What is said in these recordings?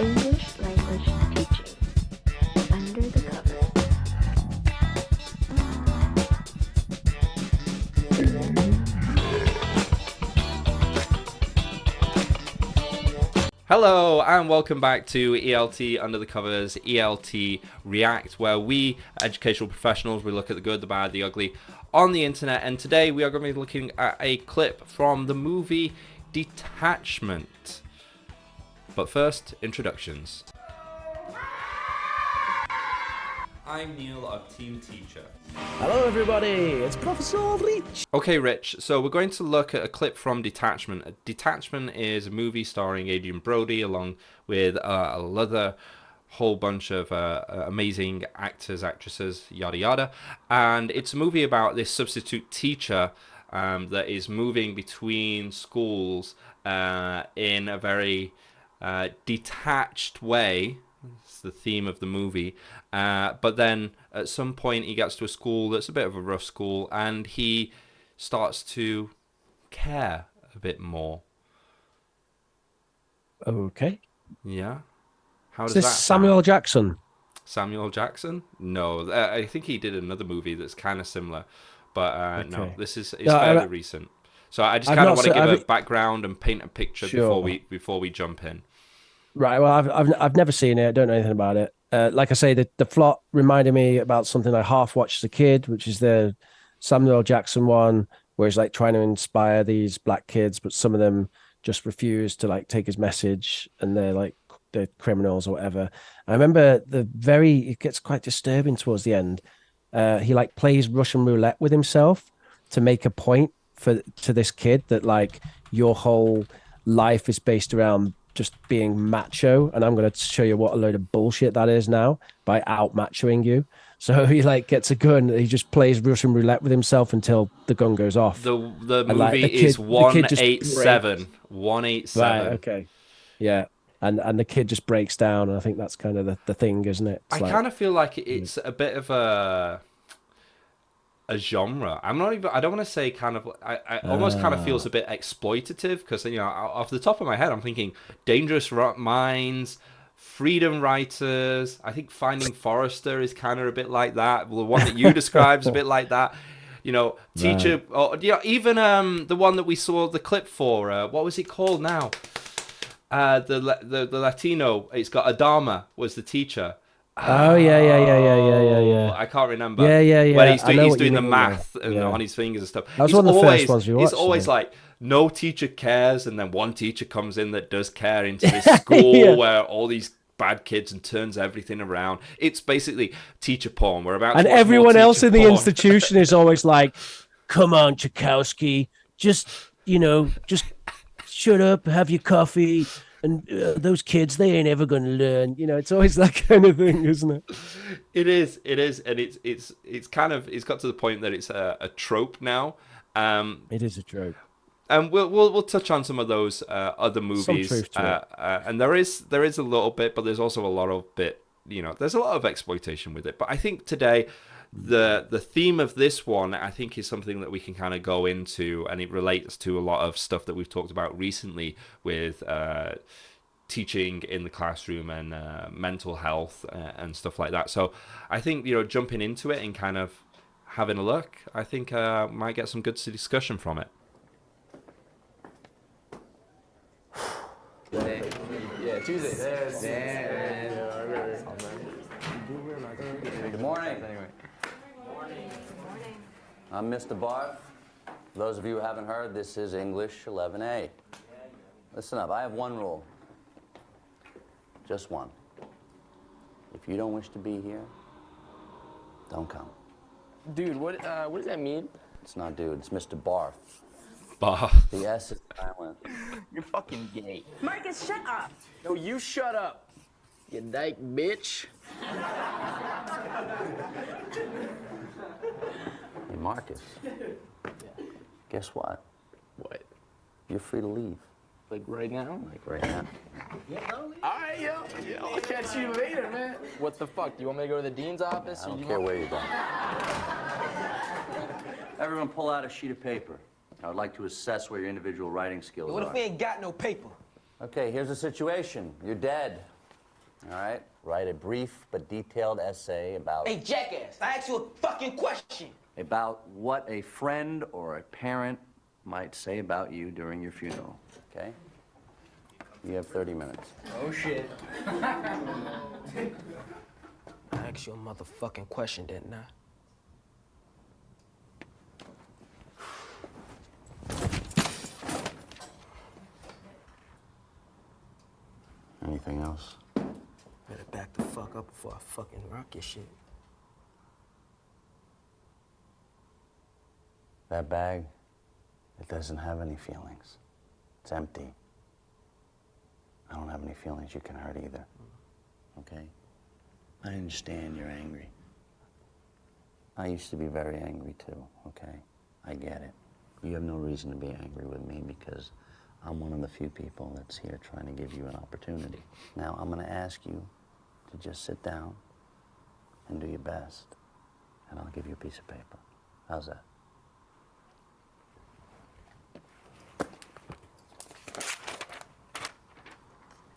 English language teaching. Under the covers. Hello and welcome back to ELT Under the Covers, ELT React, where we, educational professionals, we look at the good, the bad, the ugly on the internet. And today we are going to be looking at a clip from the movie Detachment. But first, introductions. I'm Neil of Team Teacher. Hello everybody, it's Professor Rich. Okay, Rich, so we're going to look at a clip from Detachment. Detachment is a movie starring Adrien Brody along with another whole bunch of amazing actors, actresses, yada yada. And it's a movie about this substitute teacher that is moving between schools in a very detached way. It's the theme of the movie. But then at some point he gets to a school that's a bit of a rough school and he starts to care a bit more. Okay. Yeah? How Is does this that Samuel sound? Jackson? Samuel Jackson? No, I think he did another movie that's kind of similar. But no, Okay. this is No, fairly recent. So I just I've kind of not want to se- give a I've- background and paint a picture Sure. before we jump in. Right. Well, I've never seen it. I don't know anything about it. Like I say, the plot reminded me about something I half watched as a kid, which is the Samuel Jackson one, where he's like trying to inspire these black kids, but some of them just refuse to like take his message, and they're criminals or whatever. I remember it gets quite disturbing towards the end. He like plays Russian roulette with himself to make a point to this kid that like your whole life is based around just being macho, and I'm going to show you what a load of bullshit that is now by out machoing you. So he like gets a gun, he just plays Russian roulette with himself until the gun goes off. The And like movie is the kid just breaks. 187. Right, 187. okay. Yeah. And the kid just breaks down, and I think that's kind of the thing, isn't it? I It's kind like, of feel like it's a bit of a genre. I'm not even. I don't want to say kind of. I almost kind of feels a bit exploitative because off the top of my head I'm thinking Dangerous Minds, Freedom Writers. I think Finding Forrester is kind of a bit like that. The one that you described is a bit like that. Teacher. Right. Or even the one that we saw the clip for. What was it called now? The Latino. It's got Adama was the teacher. Oh yeah. I can't remember. When Yeah. I know he's what you doing the mean now. math and Yeah. on his fingers and stuff. That was one of the first ones we He's watched, I always think. like, no teacher cares, and then one teacher comes in that does care into this school Yeah. where all these bad kids and turns everything around. It's basically teacher porn. We're about And to watch more everyone else teacher in the porn. institution is always like, come on, Tchaikovsky, just shut up, have your coffee. And those kids, they ain't ever going to learn. It's always that kind of thing, isn't it? It is, and it's kind of got to the point that it's a trope now. It is a trope. And we'll touch on some of those other movies. Some truth to it. And there is a little bit, but there's also a lot of there's a lot of exploitation with it. But I think today the theme of this one, I think, is something that we can kind of go into, and it relates to a lot of stuff that we've talked about recently with teaching in the classroom and mental health and stuff like that. So I think jumping into it and kind of having a look, I think might get some good discussion from it. Yeah, Tuesday. Good morning. I'm Mr. Barth. For those of you who haven't heard, this is English 11A. Listen up, I have one rule. Just one. If you don't wish to be here, don't come. Dude, what does that mean? It's not dude, it's Mr. Barth. Barth. The S is silent. You're fucking gay. Marcus, shut up. No, you shut up. You dyke bitch. Hey, Marcus. Guess what? What? You're free to leave. Like right now? Like right now. All right, yo. I'll catch you later, man. What the fuck? Do you want me to go to the dean's office? I or don't you care want- where you're going. Everyone pull out a sheet of paper. I would like to assess where your individual writing skills What are. if we ain't got no paper? Okay, here's the situation. You're dead. All right? Write a brief but detailed essay about... Hey, jackass, I asked you a fucking question. About what a friend or a parent might say about you during your funeral, okay? You have 30 minutes. Oh, shit. I asked you a motherfucking question, didn't I? Anything else? Better back the fuck up before I fucking rock your shit. That bag, it doesn't have any feelings. It's empty. I don't have any feelings you can hurt either. Okay? I understand you're angry. I used to be very angry too, okay? I get it. You have no reason to be angry with me because I'm one of the few people that's here trying to give you an opportunity. Now, I'm gonna ask you to just sit down and do your best, and I'll give you a piece of paper. How's that?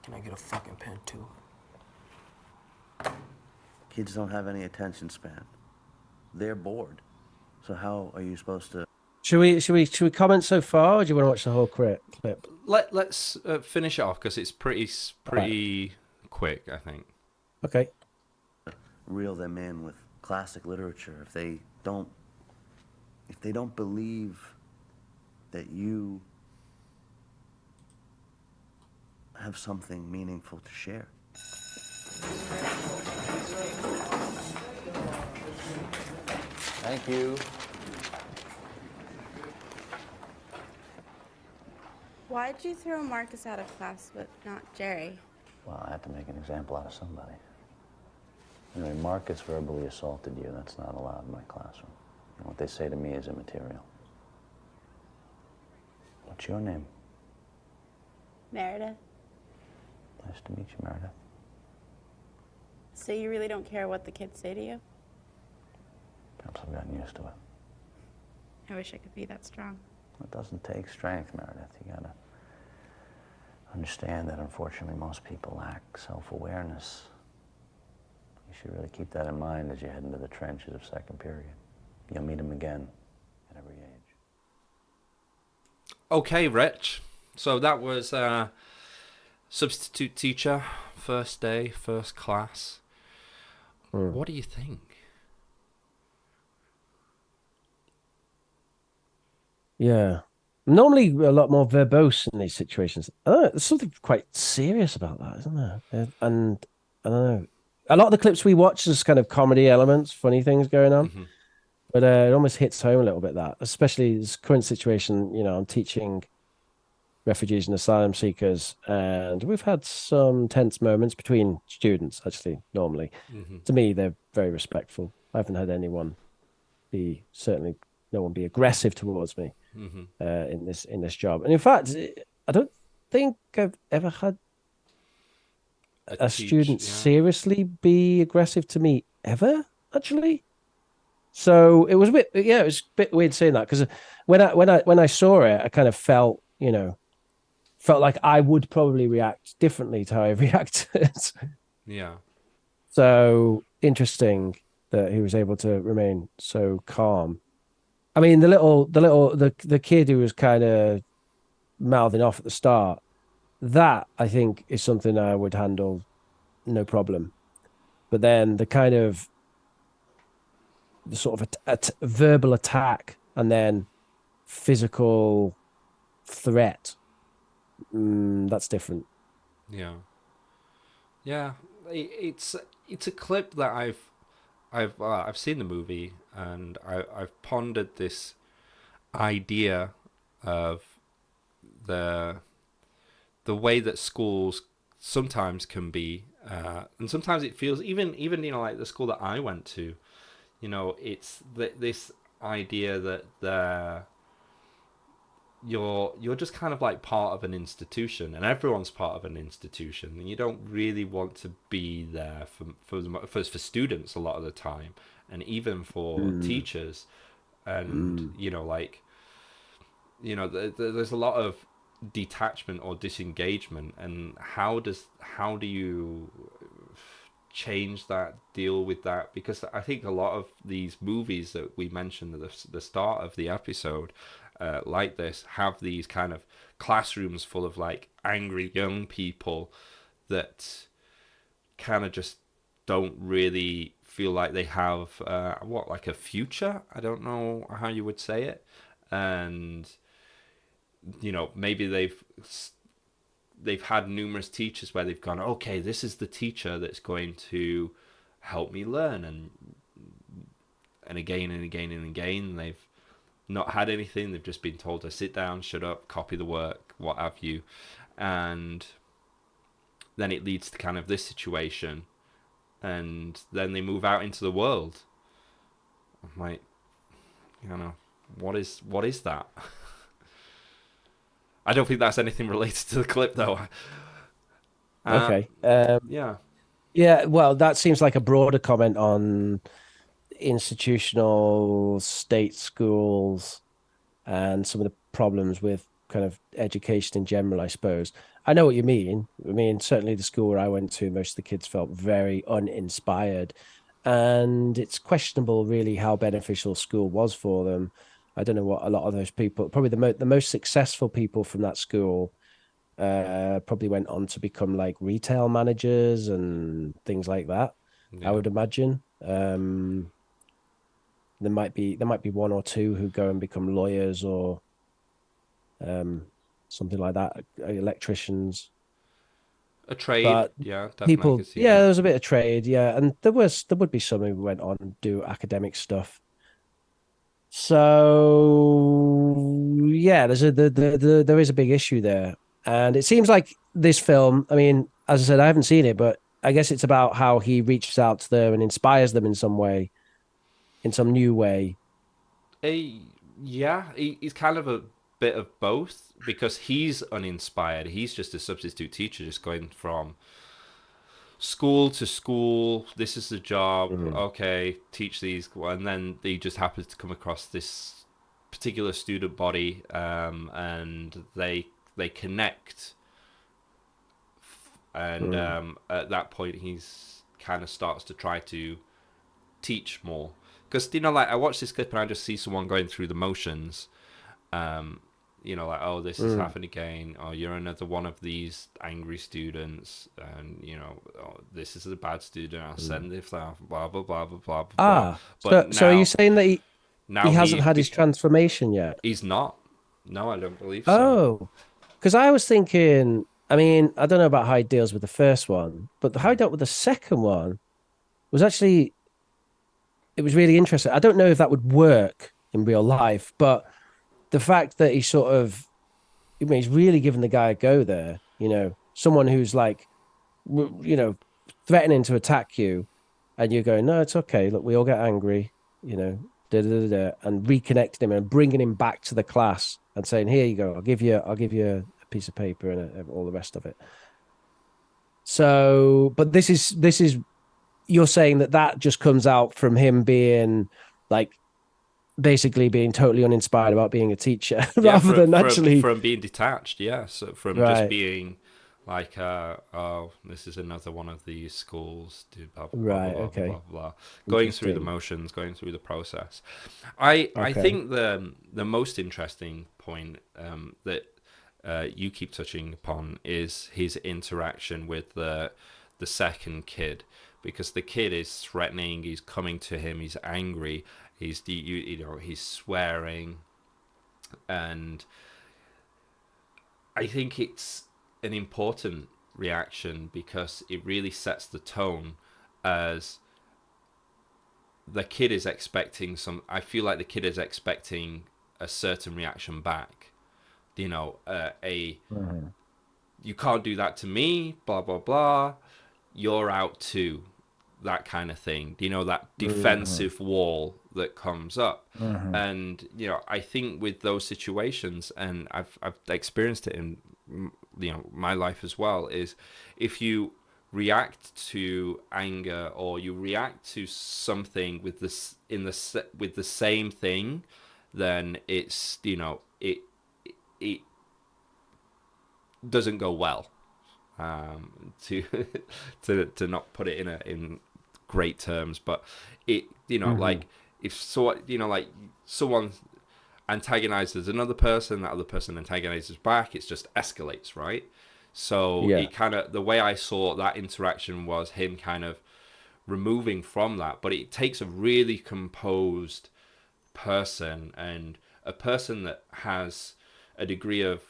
Can I get a fucking pen, too? Kids don't have any attention span. They're bored. So how are you supposed to... Should we comment so far, or do you want to watch the whole clip? Let's finish it off because it's pretty quick, I think. Okay. reel them in with classic literature if they don't believe that you have something meaningful to share. Thank you. Why'd you throw Marcus out of class but not Jerry? Well, I had to make an example out of somebody. Anyway, Marcus verbally assaulted you. That's not allowed in my classroom. And what they say to me is immaterial. What's your name? Meredith. Nice to meet you, Meredith. So you really don't care what the kids say to you? Perhaps I've gotten used to it. I wish I could be that strong. It doesn't take strength, Meredith. You gotta understand that unfortunately most people lack self-awareness. You should really keep that in mind as you head into the trenches of second period. You'll meet them again at every age. Okay, Rich. So that was substitute teacher, first day, first class. What do you think? Yeah. Normally a lot more verbose in these situations. There's something quite serious about that, isn't there? And I don't know. A lot of the clips we watch is kind of comedy elements, funny things going on. Mm-hmm. But it almost hits home a little bit, that, especially this current situation. You know, I'm teaching refugees and asylum seekers, and we've had some tense moments between students, actually, normally. Mm-hmm. To me, they're very respectful. I haven't had anyone no one be aggressive towards me in this job. And in fact, I don't think I've ever had a student seriously be aggressive to me ever, actually. So it was it was a bit weird saying that, because when I saw it, I kind of felt like I would probably react differently to how I reacted. Yeah. So interesting that he was able to remain so calm. I mean, the kid who was kind of mouthing off at the start, that I think is something I would handle no problem. But then the sort of a verbal attack and then physical threat, that's different. Yeah. Yeah. It's a clip that I've seen the movie, and I've pondered this idea of the way that schools sometimes can be, and sometimes it feels even like the school that I went to, it's this idea that you're just kind of like part of an institution, and everyone's part of an institution, and you don't really want to be there for students a lot of the time, and even for teachers, and there's a lot of detachment or disengagement, and how do you change that, deal with that? Because I think a lot of these movies that we mentioned at the start of the episode, like this, have these kind of classrooms full of like angry young people that kind of just don't really feel like they have like a future. I don't know how you would say it. And maybe they've had numerous teachers where they've gone, okay, this is the teacher that's going to help me learn, and again and again and again they've not had anything. They've just been told to sit down, shut up, copy the work, what have you. And then it leads to kind of this situation, and then they move out into the world. I'm like, what is that? I don't think that's anything related to the clip, though. Okay. Yeah. Yeah, well, that seems like a broader comment on institutional state schools and some of the problems with kind of education in general, I suppose. I know what you mean. I mean, certainly the school where I went to, most of the kids felt very uninspired. And it's questionable, really, how beneficial school was for them. I don't know what a lot of those people, probably the most successful people from that school, probably went on to become like retail managers and things like that. I Yeah. would imagine. There might be one or two who go and become lawyers or um, something like that, electricians. A trade. But Yeah, definitely. I people, could see yeah, that. there was a bit of trade, yeah, and there would be some who went on and do academic stuff. So yeah, there is a big issue there, and it seems like this film. I mean, as I said, I haven't seen it, but I guess it's about how he reaches out to them and inspires them in some way, in some new way. A Yeah, he's kind of a bit of both, because he's uninspired. He's just a substitute teacher, just going from school to school. This is the job. Mm. Okay, teach these, and then he just happens to come across this particular student body, and they connect, and Mm. at that point he's kind of starts to try to teach more, because like I watch this clip and I just see someone going through the motions. um like, oh, this has Mm. happened again, oh, you're another one of these angry students, and oh, this is a bad student, I'll Mm. send this out, blah blah blah blah blah blah. Ah, But so are you now saying that he now hasn't had his transformation yet? he's not. No, I don't believe so. Oh, because I was thinking, I mean, I don't know about how he deals with the first one, but how he dealt with the second one was actually, it was really interesting. I don't know if that would work in real life, but the fact that he sort of, I mean, he's really given the guy a go there, someone who's like, threatening to attack you, and you're going, no, it's okay. Look, we all get angry, you know, and reconnecting him and bringing him back to the class and saying, here you go, I'll give you a piece of paper and all the rest of it. So, but this is you're saying that just comes out from him being like basically being totally uninspired about being a teacher Yeah, rather than actually from being detached, yeah. So from just right, being like, oh, this is another one of these schools, dude, blah blah blah right, blah blah blah okay, blah, going through the interesting, motions, going through the process. I okay, think the most interesting point, that you keep touching upon, is his interaction with the second kid, because the kid is threatening, he's coming to him, he's angry, he's swearing, and I think it's an important reaction because it really sets the tone, as the kid is expecting I feel like the kid is expecting a certain reaction back. A mhm, you can't do that to me, blah blah blah. You're out too, that kind of thing. That mhm, defensive wall that comes up, mhm, and I think with those situations, and I've experienced it in my life as well, is if you react to anger, or you react to something with this with the same thing, then it's it doesn't go well. To to not put it in great terms, but it, like, if like someone antagonizes another person, that other person antagonizes back, it just escalates, right? So Yeah. it kind of, the way I saw that interaction was him kind of removing from that, but it takes a really composed person, and a person that has a degree of,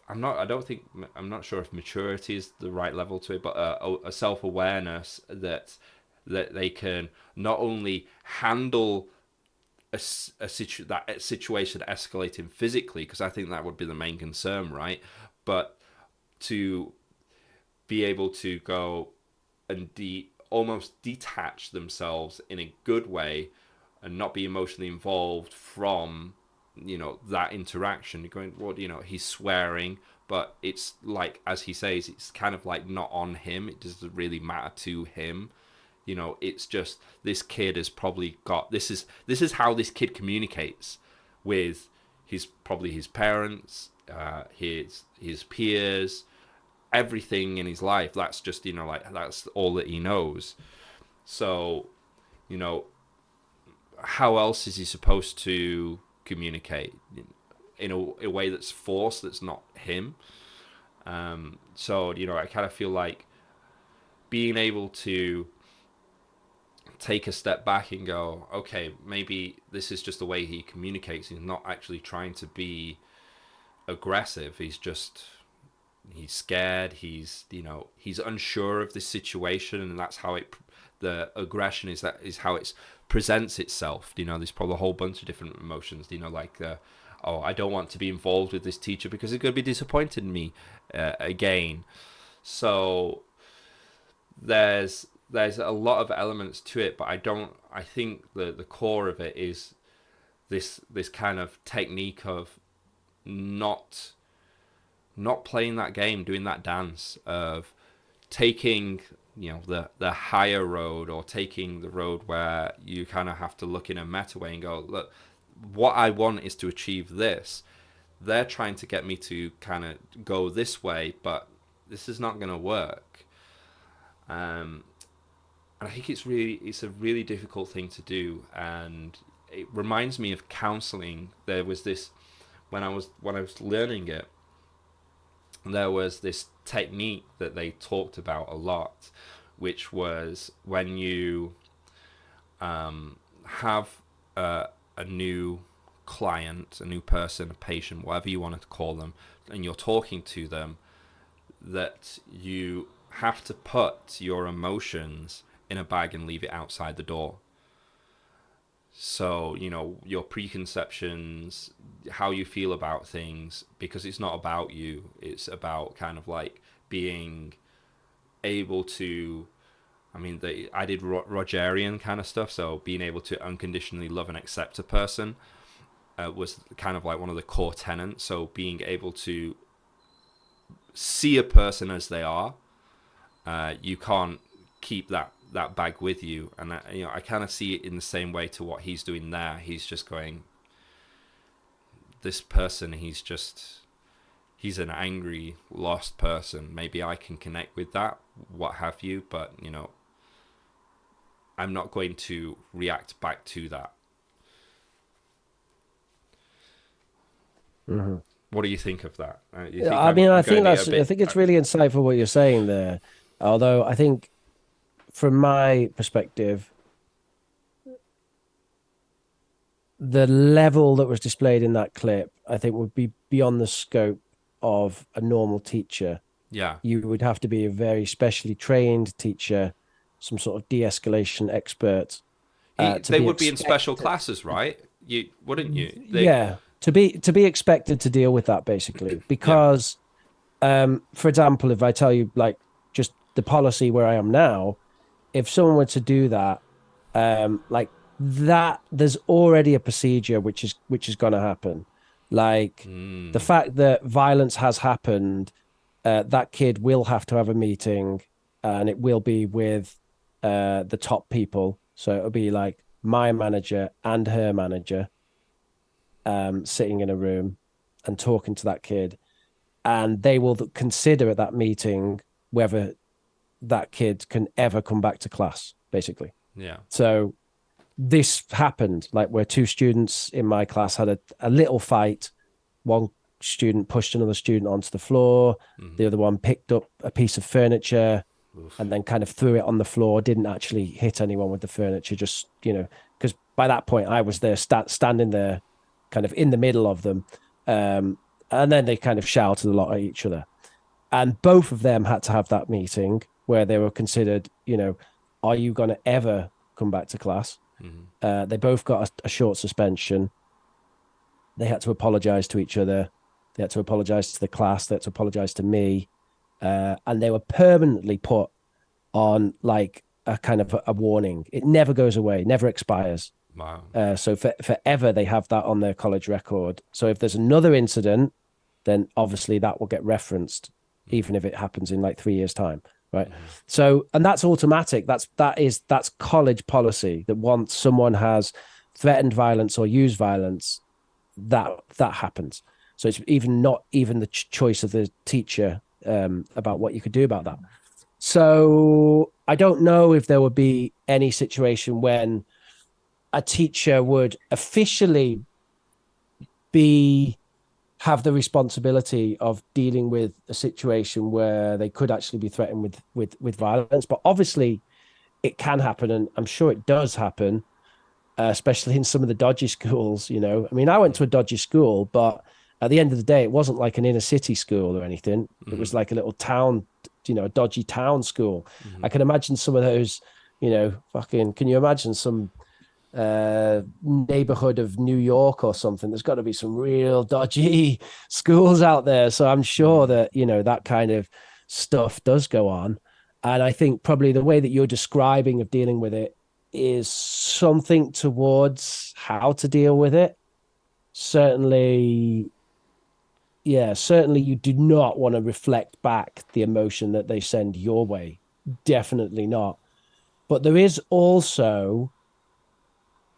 I'm not sure if maturity is the right level to it, but a self-awareness that they can not only handle that situation escalating physically, because I think that would be the main concern, right? But to be able to go and almost detach themselves in a good way and not be emotionally involved from that interaction. You're going, well, he's swearing, but it's like, as he says, it's kind of like not on him. It doesn't really matter to him. It's just, this kid has probably got, this is how this kid communicates with his parents, his peers, everything in his life. That's just, like, that's all that he knows. So, how else is he supposed to communicate in a way that's forced, that's not him? So, I kind of feel like being able to take a step back and go, okay, maybe this is just the way he communicates. He's not actually trying to be aggressive. He's scared. He's unsure of this situation, and that's how the aggression is how it presents itself. There's probably a whole bunch of different emotions. Like oh, I don't want to be involved with this teacher because it's going to be disappointed in me again. So there's a lot of elements to it, but I think the core of it is this kind of technique of not playing that game, doing that dance of taking the higher road, or taking the road where you kind of have to look in a meta way and go, look, what I want is to achieve this. They're trying to get me to kind of go this way, but this is not going to work. And I think it's a really difficult thing to do, and it reminds me of counseling. There was this, when I was learning it, there was this technique that they talked about a lot, which was when you have a new client, a new person, a patient, whatever you want to call them, and you're talking to them, that you have to put your emotions in a bag and leave it outside the door. So, your preconceptions, how you feel about things, because it's not about you. It's about kind of like being able to, I did Rogerian kind of stuff. So being able to unconditionally love and accept a person was kind of like one of the core tenets. So being able to see a person as they are. You can't keep that bag with you, and I kind of see it in the same way to what he's doing there. He's just going, this person, he's an angry, lost person. Maybe I can connect with that, what have you, but I'm not going to react back to that. Mm-hmm. What do you think of that? I think it's really insightful what you're saying there. Although I think, from my perspective, the level that was displayed in that clip, I think, would be beyond the scope of a normal teacher. Yeah. You would have to be a very specially trained teacher, some sort of de-escalation expert. They would be in special classes, right? Wouldn't you? Yeah, to be expected to deal with that, basically. Because, for example, if I tell you, like, just the policy where I am now, if someone were to do that, like that, there's already a procedure which is going to happen. Like the fact that violence has happened, that kid will have to have a meeting, and it will be with the top people. So it'll be like my manager and her manager, sitting in a room and talking to that kid. and they will consider at that meeting whether that kid can ever come back to class, basically. Yeah. So this happened, like where two students in my class had a little fight. One student pushed another student onto the floor. The other one picked up a piece of furniture and then kind of threw it on the floor, didn't actually hit anyone with the furniture, just, because by that point I was there standing there kind of in the middle of them. And then they kind of shouted a lot at each other. And both of them had to have that meeting where they were considered, are you going to ever come back to class? They both got a short suspension. They had to apologize to each other. They had to apologize to the class. They had to apologize to me. And they were permanently put on like a kind of a warning. It never goes away, never expires. Wow. So forever they have that on their college record. So if there's another incident, then obviously that will get referenced, even if it happens in like 3 years' time, right? So, and that's automatic. That's college policy, that once someone has threatened violence or used violence, that happens. So it's not even the choice of the teacher about what you could do about that. So I don't know if there would be any situation when a teacher would officially have the responsibility of dealing with a situation where they could actually be threatened with violence. But obviously it can happen, and I'm sure it does happen, especially in some of the dodgy schools. I mean, I went to a dodgy school, but at the end of the day, it wasn't like an inner city school or anything. It was like a little town, a dodgy town school. I can imagine some of those, can you imagine some neighborhood of New York or something? There's got to be some real dodgy schools out there. So I'm sure that, that kind of stuff does go on. And I think probably the way that you're describing of dealing with it is something towards how to deal with it. Certainly you do not want to reflect back the emotion that they send your way. Definitely not. But there is also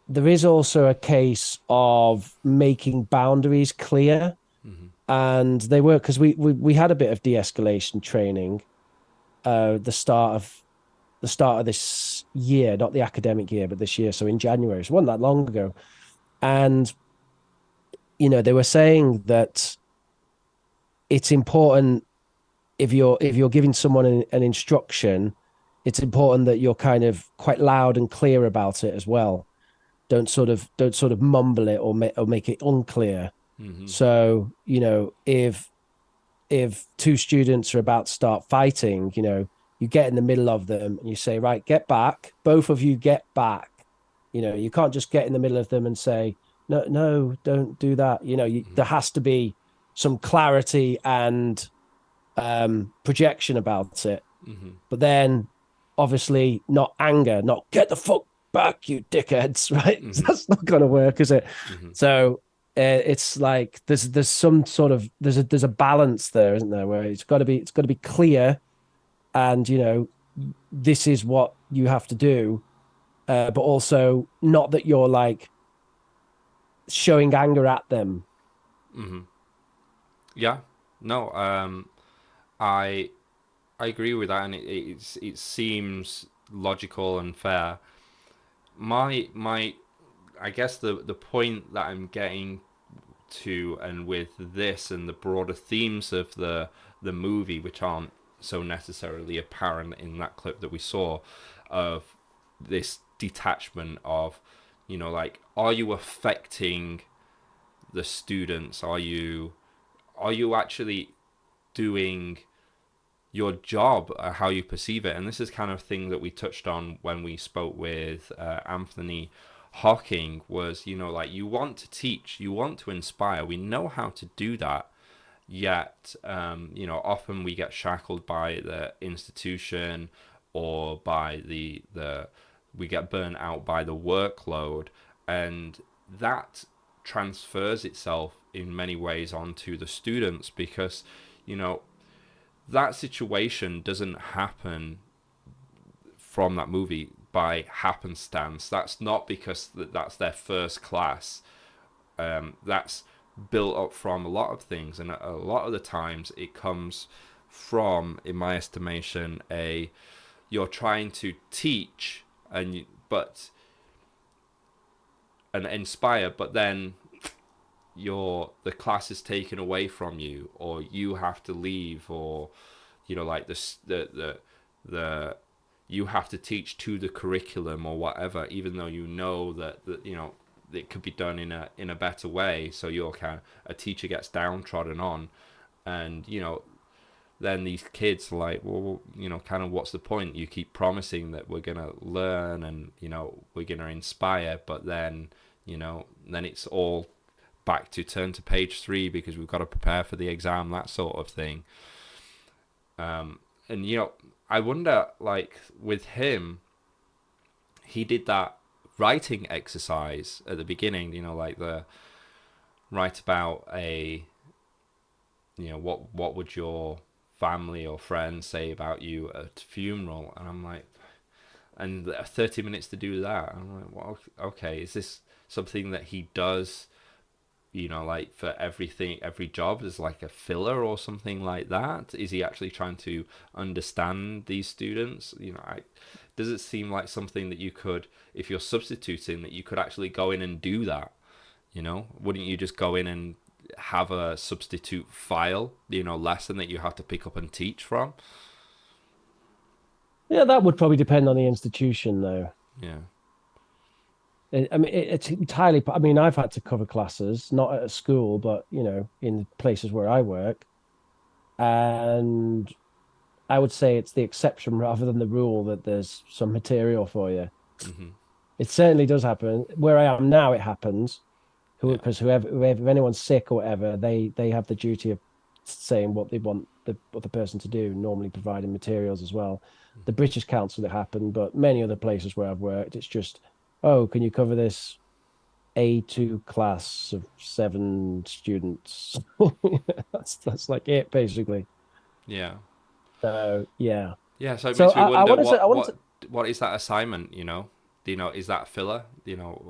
a case of making boundaries clear. And they were, because we had a bit of de-escalation training the start of this year, not the academic year, but this year. So in January, it wasn't that long ago. And, they were saying that it's important, if you're giving someone an instruction, it's important that you're kind of quite loud and clear about it as well. Don't sort of mumble it or make it unclear. So, if two students are about to start fighting, you get in the middle of them and you say, right, get back. Both of you get back. You can't just get in the middle of them and say, no, don't do that. There has to be some clarity and projection about it. But then obviously not anger, not get the fuck back, you dickheads, right? That's not going to work, is it? So it's like there's some sort of there's a balance there, isn't there, where it's got to be clear, and this is what you have to do, but also not that you're like showing anger at them. Yeah. No. I agree with that, and it seems logical and fair. My I guess the point that I'm getting to, and with this and the broader themes of the movie, which aren't so necessarily apparent in that clip that we saw, of this detachment of, like, are you affecting the students? Are you actually doing your job, how you perceive it? And this is kind of thing that we touched on when we spoke with Anthony Hawking, was, like, you want to teach, you want to inspire, we know how to do that, yet often we get shackled by the institution, or by we get burnt out by the workload, and that transfers itself in many ways onto the students, because that situation doesn't happen from that movie by happenstance. That's not because that's their first class. That's built up from a lot of things, and a lot of the times it comes from, in my estimation, you're trying to teach and inspire, but then the class is taken away from you, or you have to leave, or like the you have to teach to the curriculum or whatever, even though that it could be done in a better way. So a teacher gets downtrodden on, and then these kids are like, well, kind of what's the point? You keep promising that we're gonna learn and we're gonna inspire, but then then it's all back to turn to page 3 because we've got to prepare for the exam, that sort of thing. And I wonder, like with him, he did that writing exercise at the beginning, like the write about what would your family or friends say about you at a funeral, and I'm like, and 30 minutes to do that. I'm like, well, okay, is this something that he does like for every job, is like a filler or something like that? Is he actually trying to understand these students? Does it seem like something that you could, if you're substituting, that you could actually go in and do that? Wouldn't you just go in and have a substitute file, lesson that you have to pick up and teach from? Yeah, that would probably depend on the institution, though. Yeah. I mean, it's entirely. I mean, I've had to cover classes, not at a school, but in places where I work, and I would say it's the exception rather than the rule that there's some material for you. Mm-hmm. It certainly does happen. Where I am now, it happens. Yeah. Because whoever, if anyone's sick or whatever, they have the duty of saying what they want the other person to do, normally providing materials as well. The British Council, it happened, but many other places where I've worked, it's just, oh, can you cover this A2 class of 7 students? That's like it, basically. Yeah. So yeah. Yeah, so it So makes me I wonder wanted to, I wanted to, what is that assignment, is that filler?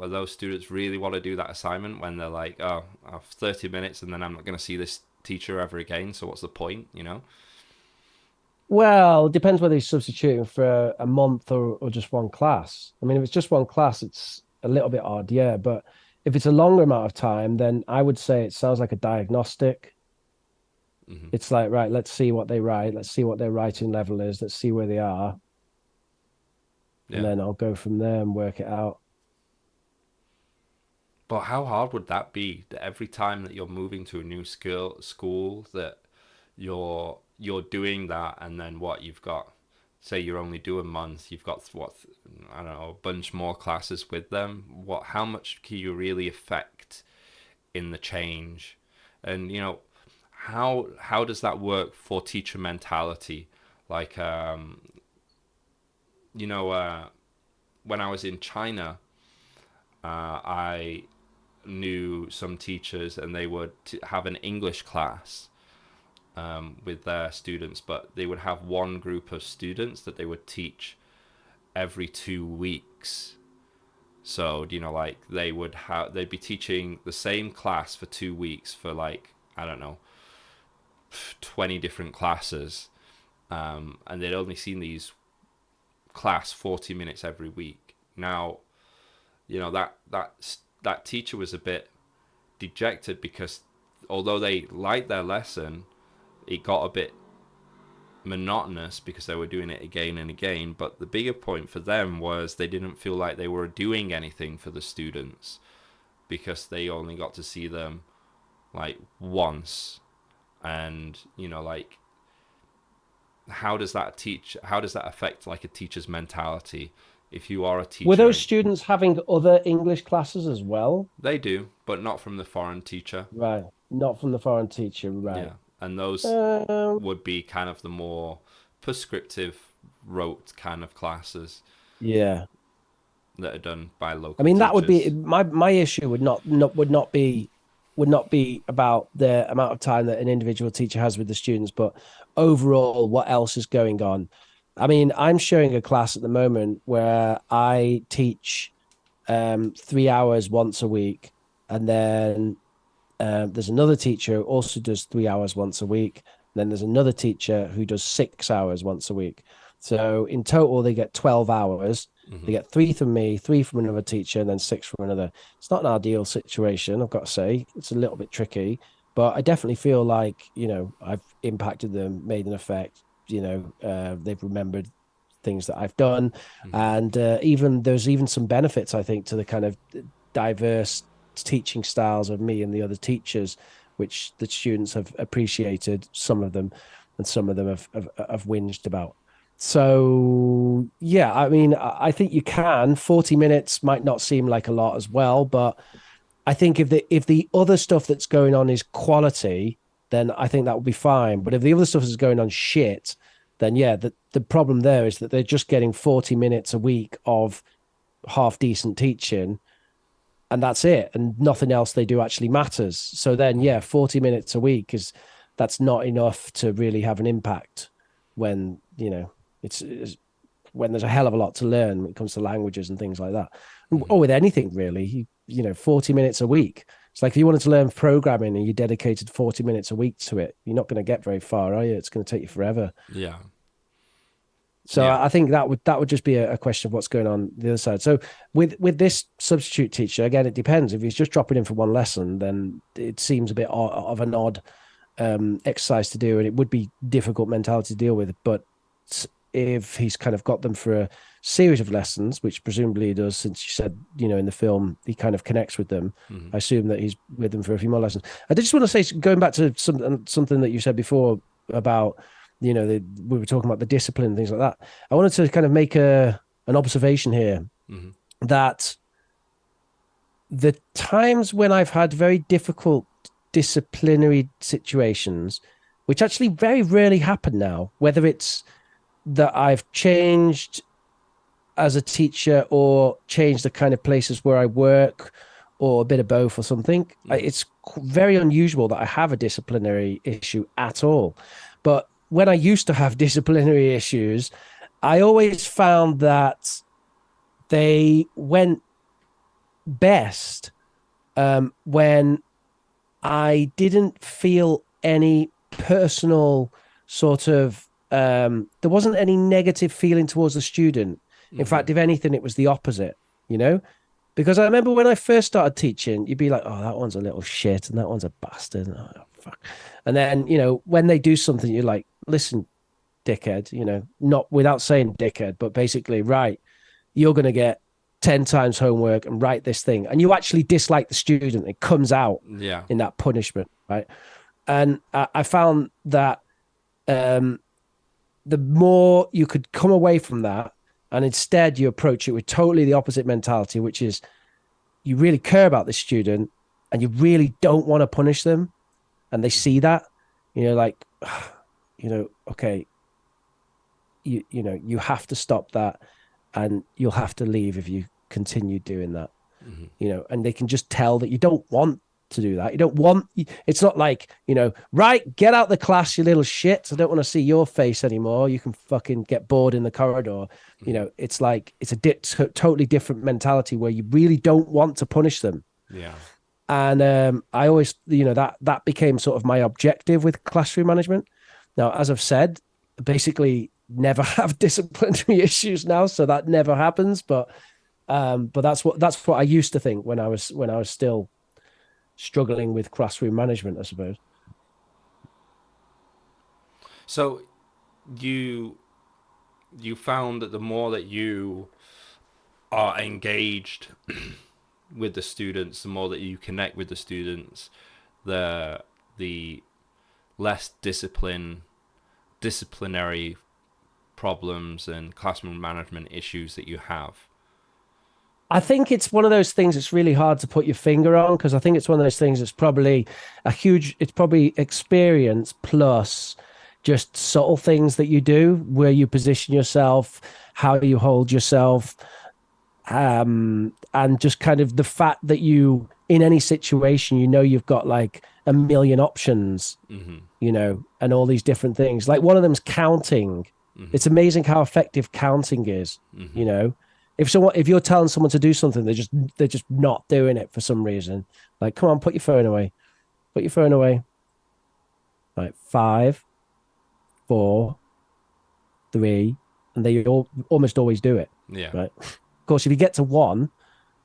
Are those students really want to do that assignment when they're like, oh, I have 30 minutes and then I'm not going to see this teacher ever again, so what's the point, well, it depends whether he's substituting for a month or just one class. I mean, if it's just one class, it's a little bit odd, yeah. But if it's a longer amount of time, then I would say it sounds like a diagnostic. Mm-hmm. It's like, right, let's see what they write. Let's see what their writing level is. Let's see where they are. Yeah. And then I'll go from there and work it out. But how hard would that be, that every time that you're moving to a new school that you're doing that, and then what you've got, say you're only doing a month, you've got I don't know, a bunch more classes with them. How much can you really affect in the change? And how does that work for teacher mentality? Like when I was in China, I knew some teachers, and they would have an English class with their students, but they would have one group of students that they would teach every 2 weeks. So like they'd be teaching the same class for 2 weeks for, like, I don't know, 20 different classes, and they'd only seen these class 40 minutes every week. Now that teacher was a bit dejected because although they liked their lesson, it got a bit monotonous because they were doing it again and again. But the bigger point for them was they didn't feel like they were doing anything for the students because they only got to see them like once. And like, how does that affect like a teacher's mentality? If you are a teacher, Were those students having other English classes as well? they do, but not from the foreign teacher. Right. Not from the foreign teacher, right. Yeah, and those would be kind of the more prescriptive, rote kind of classes Yeah. that are done by local. I mean, that would be teachers. my issue would not be about the amount of time that an individual teacher has with the students, but overall what else is going on. I mean, I'm showing a class at the moment where I teach 3 hours once a week, and then There's another teacher who also does 3 hours once a week. Then there's another teacher who does 6 hours once a week. So in total, they get 12 hours. They get 3 from me, 3 from another teacher, and then 6 from another. It's not an ideal situation, I've got to say. It's a little bit tricky, but I definitely feel like, I've impacted them, made an effect. They've remembered things that I've done. And there's even some benefits, I think, to the kind of diverse teaching styles of me and the other teachers, which the students have appreciated, some of them, and some of them have whinged about. So yeah, I mean, I think you can. 40 minutes might not seem like a lot as well, but I think if the other stuff that's going on is quality, then I think that would be fine. But if the other stuff is going on shit, then yeah, the problem there is that they're just getting 40 minutes a week of half decent teaching, and that's it, and nothing else they do actually matters. So then yeah, 40 minutes a week that's not enough to really have an impact when it's when there's a hell of a lot to learn when it comes to languages and things like that, or with anything really. 40 minutes a week, it's like if you wanted to learn programming and you dedicated 40 minutes a week to it, you're not going to get very far, are you? It's going to take you forever. Yeah. So Yeah. I think that would just be a question of what's going on the other side. So with this substitute teacher, again, it depends. If he's just dropping in for one lesson, then it seems a bit of an odd exercise to do, and it would be difficult mentality to deal with. But if he's kind of got them for a series of lessons, which presumably he does, since you said, in the film, he kind of connects with them, I assume that he's with them for a few more lessons. I just want to say, going back to something that you said before about, we were talking about the discipline and things like that. I wanted to kind of make an observation here that the times when I've had very difficult disciplinary situations, which actually very rarely happen now, whether it's that I've changed as a teacher or changed the kind of places where I work, or a bit of both or something. It's very unusual that I have a disciplinary issue at all. But when I used to have disciplinary issues, I always found that they went best when I didn't feel any personal sort of there wasn't any negative feeling towards the student. In fact, if anything, it was the opposite, because I remember when I first started teaching, you'd be like, oh, that one's a little shit and that one's a bastard. Oh, fuck. And then, when they do something, you're like, listen, dickhead, not without saying dickhead, but basically, right, you're going to get 10 times homework and write this thing. And you actually dislike the student. It comes out in that punishment, right? And I found that the more you could come away from that, and instead you approach it with totally the opposite mentality, which is you really care about the student and you really don't want to punish them. And they see that, okay, you have to stop that, and you'll have to leave if you continue doing that. And they can just tell that you don't want to do that. You don't want, it's not like, right, get out the class, you little shit. I don't want to see your face anymore. You can fucking get bored in the corridor. It's like, it's a totally different mentality where you really don't want to punish them. Yeah. And I always, that became sort of my objective with classroom management. Now, as I've said, basically never have disciplinary issues now, so that never happens. But that's what I used to think when I was still struggling with classroom management, I suppose. So you found that the more that you are engaged with the students, the more that you connect with the students, the less disciplinary problems and classroom management issues that you have. I think it's one of those things that's really hard to put your finger on, because I think it's one of those things that's probably it's probably experience plus just subtle things that you do, where you position yourself, how you hold yourself, and just kind of the fact that you, in any situation, you've got like a million options, and all these different things. Like one of them's counting. It's amazing how effective counting is. If you're telling someone to do something, they're just not doing it for some reason. Like, come on, put your phone away. put your phone away. Right, 5, 4, 3, and they almost always do it. Yeah. Right. Of course, if you get to 1,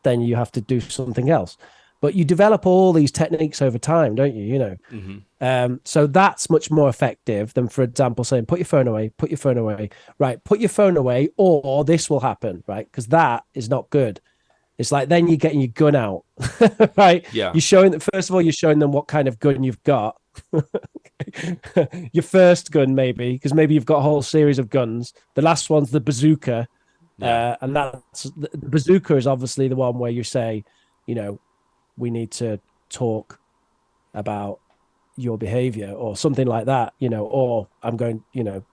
then you have to do something else. But you develop all these techniques over time, don't you? So that's much more effective than, for example, saying, put your phone away, put your phone away. Right, put your phone away, or this will happen, right? Because that is not good. It's like then you're getting your gun out, right? Yeah. You're showing that, first of all, you're showing them what kind of gun you've got. Your first gun, maybe, because maybe you've got a whole series of guns. The last one's the bazooka. Yeah. And that's the bazooka is obviously the one where you say, we need to talk about your behavior or something like that, or I'm going,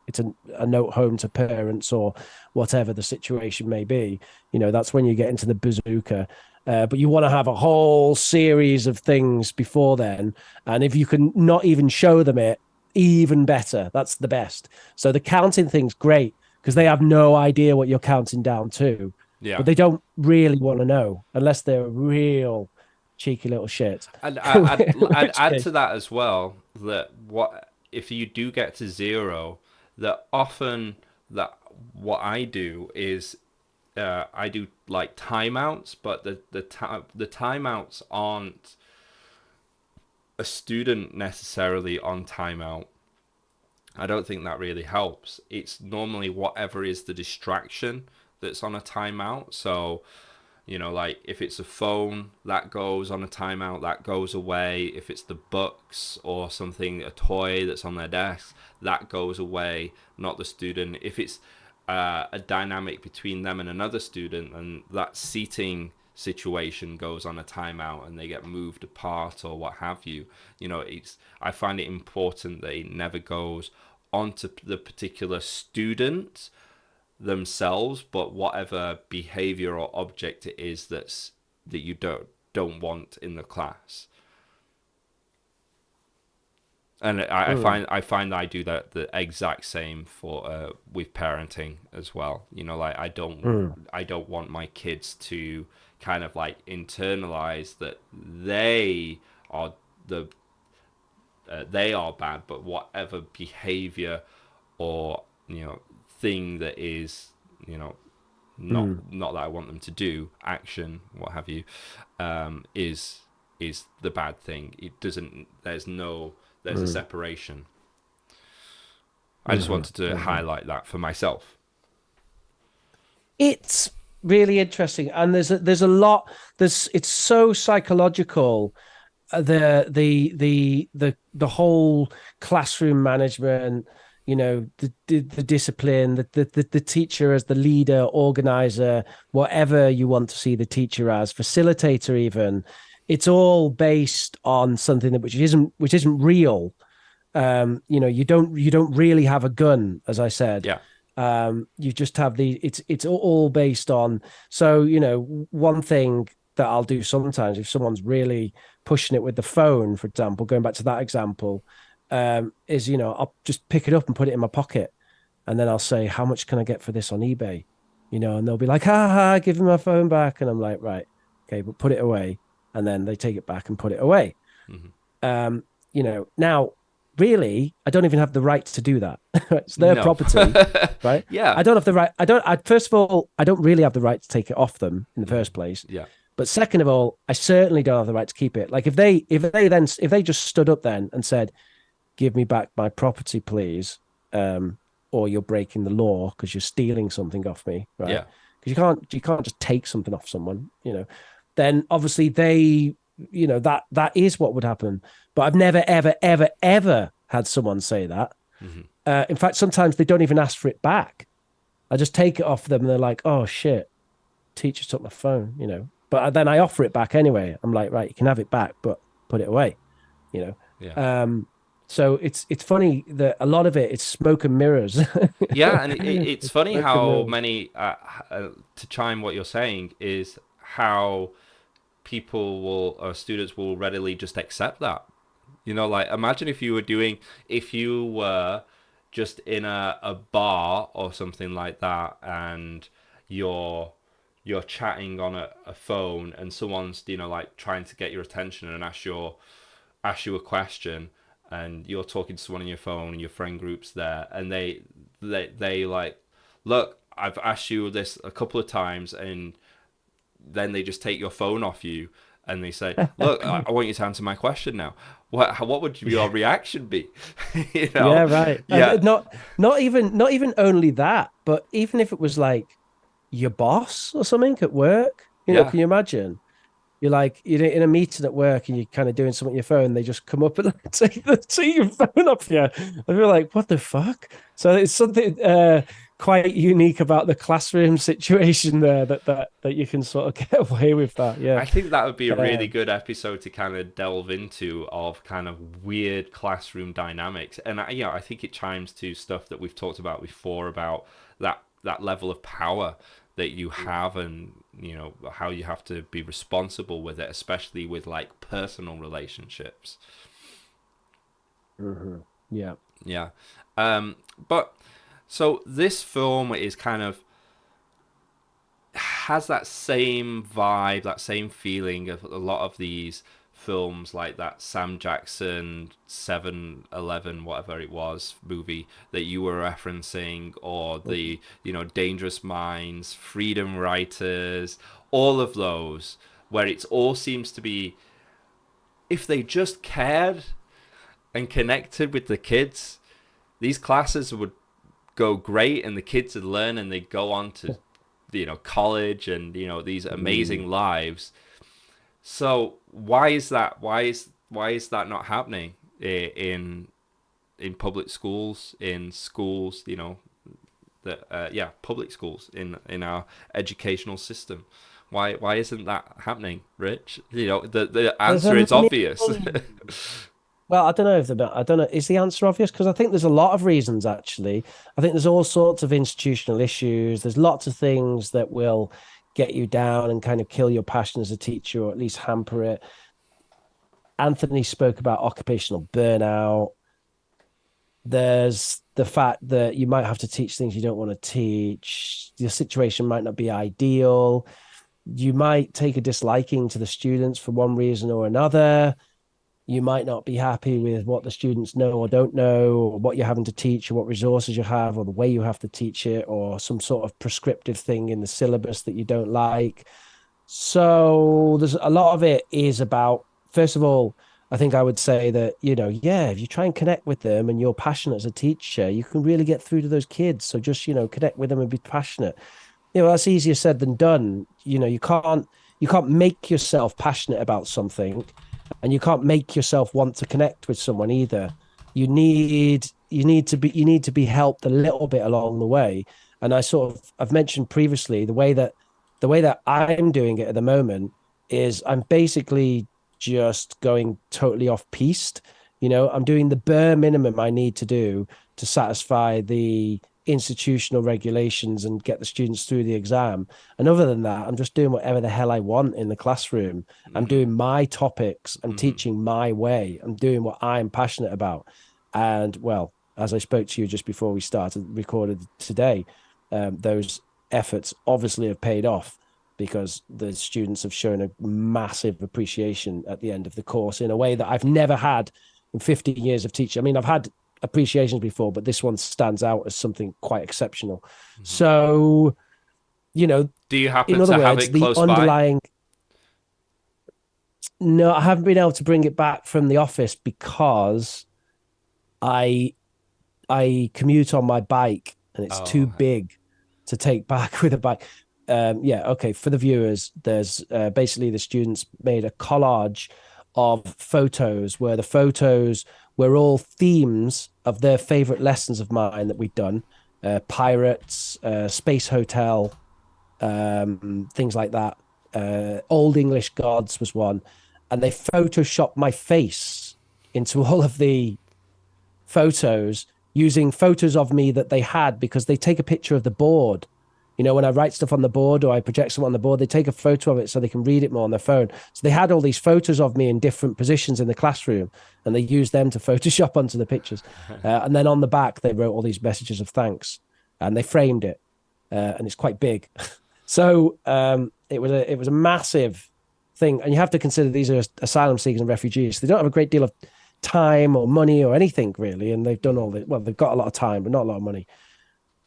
it's a note home to parents or whatever the situation may be. That's when you get into the bazooka. But you want to have a whole series of things before then. And if you can not even show them it, even better. That's the best. So the counting thing's great because they have no idea what you're counting down to, Yeah. but they don't really want to know unless they're real cheeky little shit. And I'd Which add case- to that as well that what if you do get to 0, that often that what I do is I do like timeouts, but the timeouts aren't a student necessarily on timeout. I don't think that really helps. It's normally whatever is the distraction that's on a timeout. So, like if it's a phone, that goes on a timeout, that goes away. If it's the books or something, a toy that's on their desk, that goes away, not the student. If it's a dynamic between them and another student, and that seating situation goes on a timeout and they get moved apart or what have you, I find it important that it never goes onto the particular student themselves, but whatever behavior or object it is that you don't want in the class. And I find I do that the exact same for with parenting as well. Like I don't want my kids to kind of like internalize that they are they are bad, but whatever behavior or thing that is not that I want them to do, action, what have you, is the bad thing. It doesn't. There's a separation. I just wanted to highlight that for myself. It's really interesting, and there's a lot. It's so psychological. The whole classroom management, the discipline, the teacher as the leader, organizer, whatever you want to see the teacher as, facilitator even. It's all based on something which isn't real. You don't really have a gun, as I said. Yeah. You just have it's all based on. So, one thing that I'll do sometimes if someone's really pushing it with the phone, for example, going back to that example, is, I'll just pick it up and put it in my pocket. And then I'll say, how much can I get for this on eBay? And they'll be like, ha ha, give me my phone back. And I'm like, right, okay, but put it away. And then they take it back and put it away. Mm-hmm. Now, really, I don't even have the right to do that. It's their property, right? Yeah. I don't have the right. First of all, I don't really have the right to take it off them in the first place. Yeah. But second of all, I certainly don't have the right to keep it. Like if they just stood up then and said, "Give me back my property, please," or you're breaking the law because you're stealing something off me, right? Yeah. Because you can't just take something off someone, Then obviously that is what would happen. But I've never, ever, ever, ever had someone say that. Mm-hmm. In fact, sometimes they don't even ask for it back. I just take it off them and they're like, "Oh shit, teacher took my phone," But then I offer it back anyway. I'm like, right, you can have it back, but put it away, Yeah. So it's funny that a lot of it's smoke and mirrors. Yeah, and it's funny Smoke and how mirrors. many to chime what you're saying is how students will readily just accept that. Like imagine if you were just in a bar or something like that, and you're chatting on a phone and someone's like trying to get your attention and ask you a question and you're talking to someone on your phone and your friend group's there, and they like, look, I've asked you this a couple of times, and then they just take your phone off you and they say, look, I want you to answer my question now. What would your reaction be? You Yeah, know? right. Yeah. Not even only that, but even if it was like your boss or something at work, Yeah. can you imagine? You're like you're in a meeting at work and you're kind of doing something on your phone. They just come up and like, take your phone off you. I feel like, what the fuck? So it's something quite unique about the classroom situation there that you can sort of get away with that. Yeah. I think that would be a really Um, good episode to kind of delve into, of kind of weird classroom dynamics. And I think it chimes to stuff that we've talked about before about that level of power that you have, and how you have to be responsible with it, especially with like personal relationships. yeah. Yeah. But so this film is kind of has that same vibe, that same feeling of a lot of these films, like that Sam Jackson 7-Eleven, whatever it was, movie that you were referencing, or the Dangerous Minds, Freedom Writers, all of those, where it all seems to be, if they just cared and connected with the kids, these classes would go great and the kids would learn and they'd go on to college and these amazing lives. So why is that? Why is that not happening in public schools, in schools? Public schools in our educational system. Why isn't that happening, Rich? The answer is obvious. Well, I don't know I don't know. Is the answer obvious? Because I think there's a lot of reasons, actually. I think there's all sorts of institutional issues. There's lots of things that will get you down and kind of kill your passion as a teacher, or at least hamper it. Anthony spoke about occupational burnout. There's the fact that you might have to teach things you don't want to teach. Your situation might not be ideal. You might take a disliking to the students for one reason or another. You might not be happy with what the students know or don't know, or what you're having to teach, or what resources you have, or the way you have to teach it, or some sort of prescriptive thing in the syllabus that you don't like. So there's a lot of it is about, first of all, I think I would say that, if you try and connect with them and you're passionate as a teacher, you can really get through to those kids. So just, connect with them and be passionate. That's easier said than done. You can't make yourself passionate about something, and you can't make yourself want to connect with someone either. You need to be helped a little bit along the way. And I've mentioned previously the way that I'm doing it at the moment is I'm basically just going totally off piste. I'm doing the bare minimum I need to do to satisfy the institutional regulations and get the students through the exam. And other than that, I'm just doing whatever the hell I want in the classroom. I'm doing my topics. I'm teaching my way. I'm doing what I'm passionate about. And well, as I spoke to you just before we recorded today, those efforts obviously have paid off, because the students have shown a massive appreciation at the end of the course in a way that I've never had in 15 years of teaching. I mean, I've had appreciations before, but this one stands out as something quite exceptional. So, Do you happen in other to have words, it the close by? underlying. No, I haven't been able to bring it back from the office because I commute on my bike and it's too Okay. big to take back with a bike. Okay. For the viewers, there's basically the students made a collage of photos where the photos were all themes of their favorite lessons of mine that we'd done. Pirates, Space Hotel, things like that. Old English Gods was one. And they photoshopped my face into all of the photos, using photos of me that they had, because they take a picture of the board. When I write stuff on the board or I project something on the board, they take a photo of it so they can read it more on their phone. So they had all these photos of me in different positions in the classroom, and they used them to Photoshop onto the pictures. And then on the back, they wrote all these messages of thanks, and they framed it, and it's quite big. So it was a massive thing. And you have to consider these are asylum seekers and refugees. They don't have a great deal of time or money or anything really. And they've done all the, well, they've got a lot of time, but not a lot of money.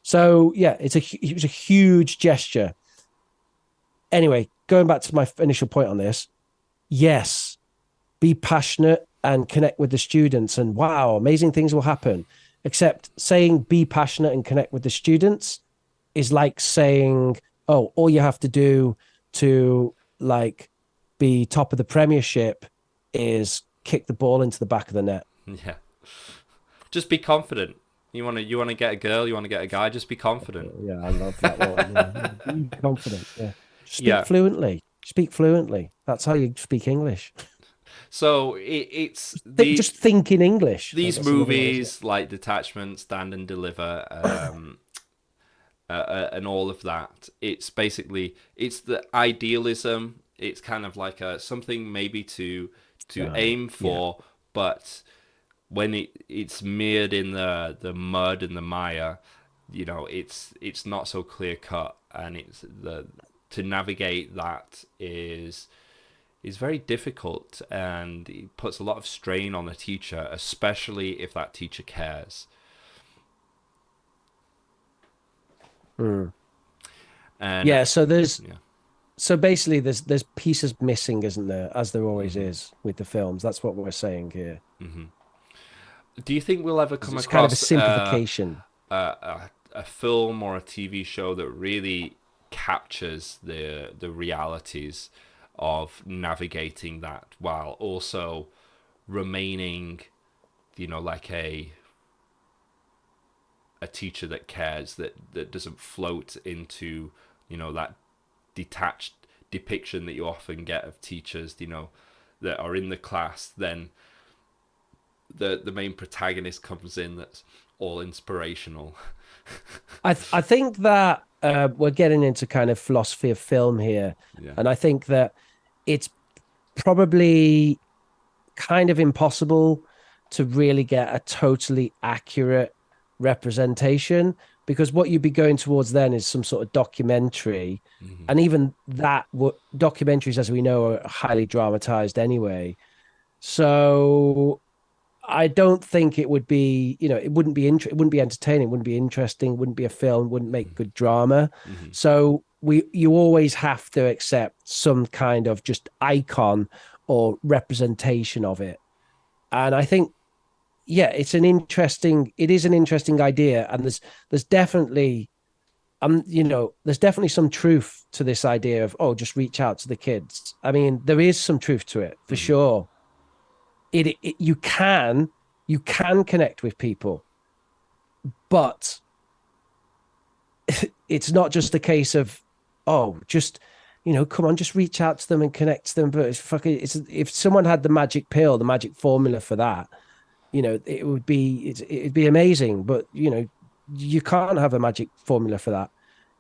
So yeah, it was a huge gesture. Anyway, going back to my initial point on this, yes, be passionate and connect with the students, and wow, amazing things will happen. Except saying be passionate and connect with the students is like saying, oh, all you have to do to like be top of the Premiership is kick the ball into the back of the net. Yeah. Just be confident. You want to get a girl, you want to get a guy, just be confident. Yeah, I love that one. Yeah. Be confident. Yeah. Speak Yeah. fluently. Speak fluently. That's how you speak English. So it's Just think in English. These movies like Detachment, Stand and Deliver, and all of that. It's basically the idealism. It's kind of like something maybe to aim for, but when it's mirrored in the mud and the mire, you know, it's not so clear cut, and it's to navigate that is very difficult, and it puts a lot of strain on the teacher, especially if that teacher cares. Mm. And yeah, so basically there's pieces missing, isn't there, as there always is with the films. That's what we're saying here. Mm-hmm. Do you think we'll ever come it's across kind of a simplification, a film or a TV show that really captures the realities of navigating that while also remaining, you know, like a teacher that cares, that doesn't float into, you know, that detached depiction that you often get of teachers, you know, that are in the class, then the main protagonist comes in that's all inspirational. I think that we're getting into kind of philosophy of film here. Yeah. And I think that it's probably kind of impossible to really get a totally accurate representation, because what you'd be going towards then is some sort of documentary. Mm-hmm. And even that, documentaries, as we know, are highly dramatized anyway. So I don't think it would be, you know, it wouldn't be entertaining, it wouldn't be interesting, wouldn't be a film, wouldn't make good drama. Mm-hmm. So you always have to accept some kind of just icon or representation of it. And I think, yeah, it is an interesting idea. And there's definitely, there's definitely some truth to this idea of, oh, just reach out to the kids. I mean, there is some truth to it for sure. You can connect with people, but it's not just a case of, oh, just, you know, come on, just reach out to them and connect to them. But if someone had the magic pill, the magic formula for that, you know, it'd be amazing. But, you know, you can't have a magic formula for that.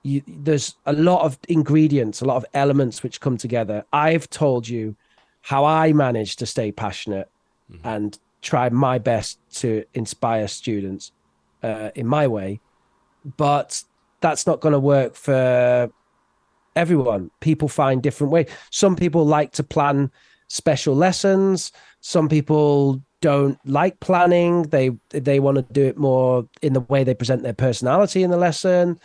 There's a lot of ingredients, a lot of elements which come together. I've told you how I managed to stay passionate and try my best to inspire students in my way. But that's not going to work for everyone. People find different ways. Some people like to plan special lessons. Some people don't like planning. They want to do it more in the way they present their personality in the lesson.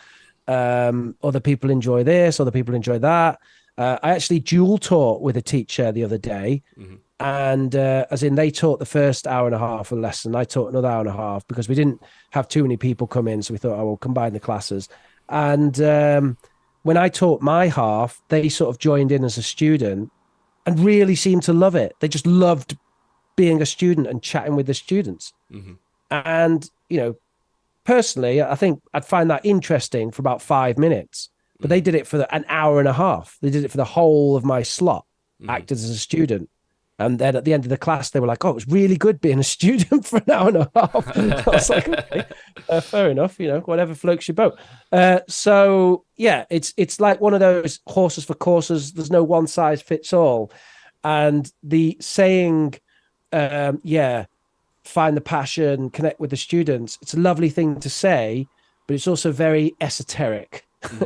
Other people enjoy this, other people enjoy that. I actually dual taught with a teacher the other day. Mm-hmm. And as in, they taught the first hour and a half of a lesson. I taught another hour and a half because we didn't have too many people come in. So we thought, we'll combine the classes. And when I taught my half, they sort of joined in as a student and really seemed to love it. They just loved being a student and chatting with the students. Mm-hmm. And, you know, personally, I think I'd find that interesting for about 5 minutes, but they did it for an hour and a half. They did it for the whole of my slot, acted as a student. And then at the end of the class, they were like, oh, it was really good being a student for an hour and a half. I was like, okay, fair enough, you know, whatever floats your boat. So, yeah, it's like one of those horses for courses. There's no one size fits all. And the saying, find the passion, connect with the students. It's a lovely thing to say, but it's also very esoteric. Mm-hmm.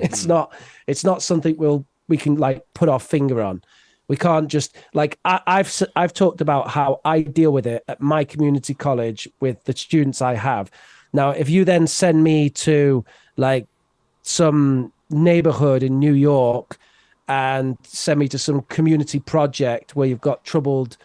It's not something we can like put our finger on. We can't just like I've talked about how I deal with it at my community college with the students I have. Now, if you then send me to like some neighborhood in New York and send me to some community project where you've got troubled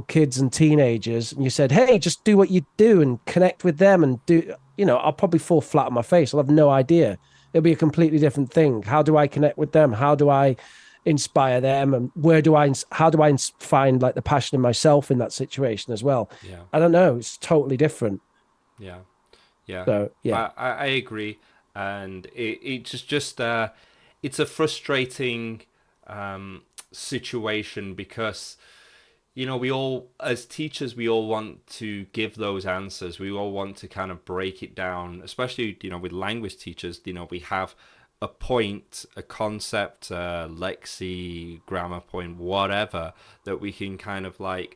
kids and teenagers, and you said, hey, just do what you do and connect with them and do, I'll probably fall flat on my face. I'll have no idea. It'll be a completely different thing. How do I connect with them? How do I inspire them? And how do I find like the passion in myself in that situation as well? Yeah. I don't know. It's totally different. Yeah. Yeah. So, yeah. I agree. And it's just it's a frustrating situation because, we all, as teachers, we all want to give those answers. We all want to kind of break it down, especially, with language teachers. We have a point, a concept, a lexi, grammar point, whatever, that we can kind of like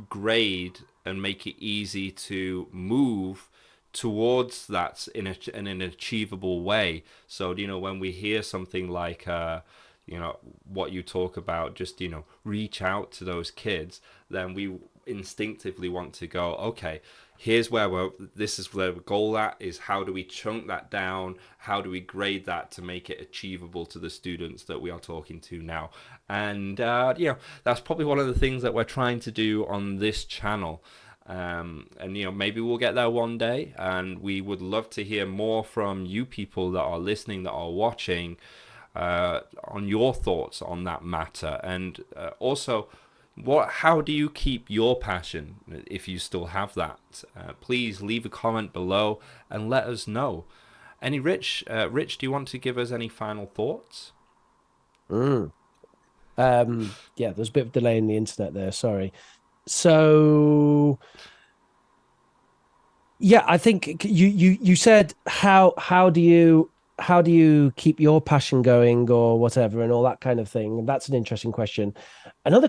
grade and make it easy to move towards that in an achievable way. So, when we hear something like, what you talk about, just, reach out to those kids, then we instinctively want to go, okay, here's this is where the goal at is. How do we chunk that down? How do we grade that to make it achievable to the students that we are talking to now? And, that's probably one of the things that we're trying to do on this channel. And maybe we'll get there one day, and we would love to hear more from you people that are listening, that are watching, on your thoughts on that matter. And also, how do you keep your passion, if you still have that? Please leave a comment below and let us know. Rich, do you want to give us any final thoughts? Yeah, there's a bit of delay in the internet there, sorry. So yeah, I think you said how do you keep your passion going or whatever and all that kind of thing, and that's an interesting question. Another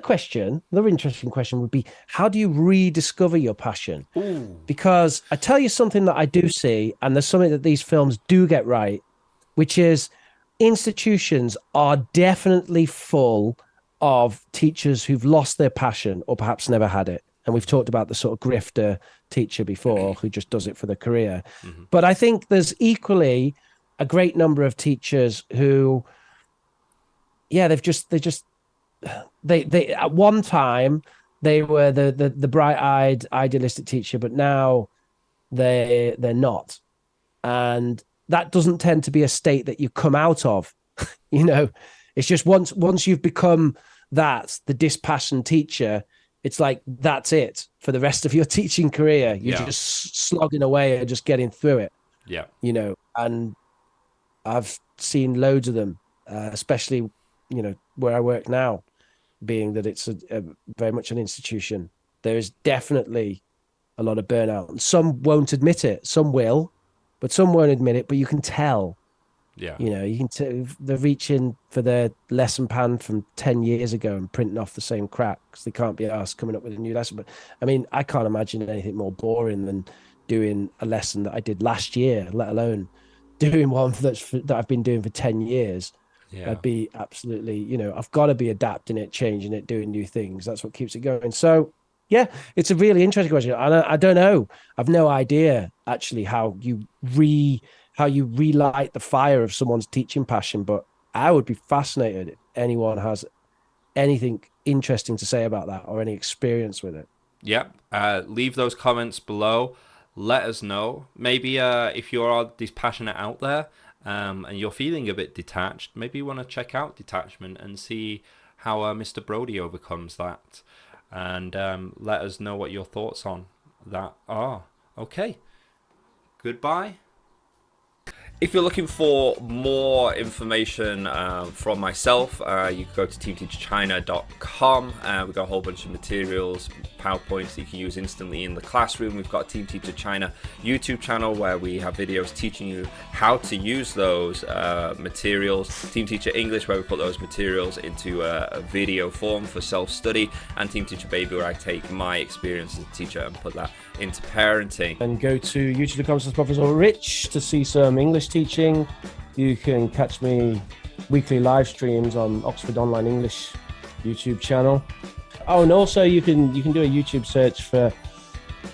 interesting question would be, how do you rediscover your passion? Ooh. Because I tell you something that I do see, and there's something that these films do get right, which is institutions are definitely full of teachers who've lost their passion or perhaps never had it. And we've talked about the sort of grifter teacher before who just does it for the career. Mm-hmm. But I think there's equally a great number of teachers who, yeah, they at one time they were the bright-eyed idealistic teacher, but now they're not. And that doesn't tend to be a state that you come out of. It's just once you've become the dispassionate teacher, it's like that's it for the rest of your teaching career. You're just slogging away and just getting through it. Yeah. And I've seen loads of them, especially, where I work now, being that it's a very much an institution. There is definitely a lot of burnout. And some won't admit it. Some will, but some won't admit it. But you can tell. Yeah. You can tell they're reaching for their lesson plan from 10 years ago and printing off the same crap because they can't be asked coming up with a new lesson. But I mean, I can't imagine anything more boring than doing a lesson that I did last year, let alone doing one that I've been doing for 10 years. Yeah. I'd be absolutely, I've got to be adapting it, changing it, doing new things. That's what keeps it going. So yeah, it's a really interesting question. I don't know. I've no idea actually how you relight the fire of someone's teaching passion, but I would be fascinated if anyone has anything interesting to say about that or any experience with it. Yep. Leave those comments below. Let us know. Maybe if you're dispassionate out there and you're feeling a bit detached, maybe you want to check out Detachment and see how Mr. Brody overcomes that. And let us know what your thoughts on that are. Okay. Goodbye. If you're looking for more information from myself, you can go to teamteacherchina.com. We've got a whole bunch of materials, PowerPoints that you can use instantly in the classroom. We've got a Team Teacher China YouTube channel where we have videos teaching you how to use those materials. Team Teacher English, where we put those materials into a video form for self-study. And Team Teacher Baby, where I take my experience as a teacher and put that into parenting. And go to youtube.com/Professor Rich to see some English teaching. You can catch me weekly live streams on Oxford Online English YouTube channel. Oh, and also you can do a YouTube search for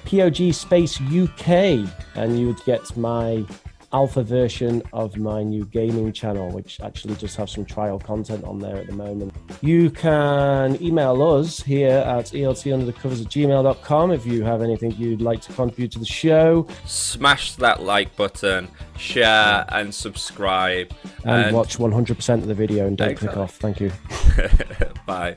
POG Space UK, and you would get my alpha version of my new gaming channel, which actually just has some trial content on there at the moment. You can email us here at eltunderthecovers@gmail.com if you have anything you'd like to contribute to the show. Smash that like button, share and subscribe. And watch 100% of the video and don't click Exactly. off. Thank you. Bye.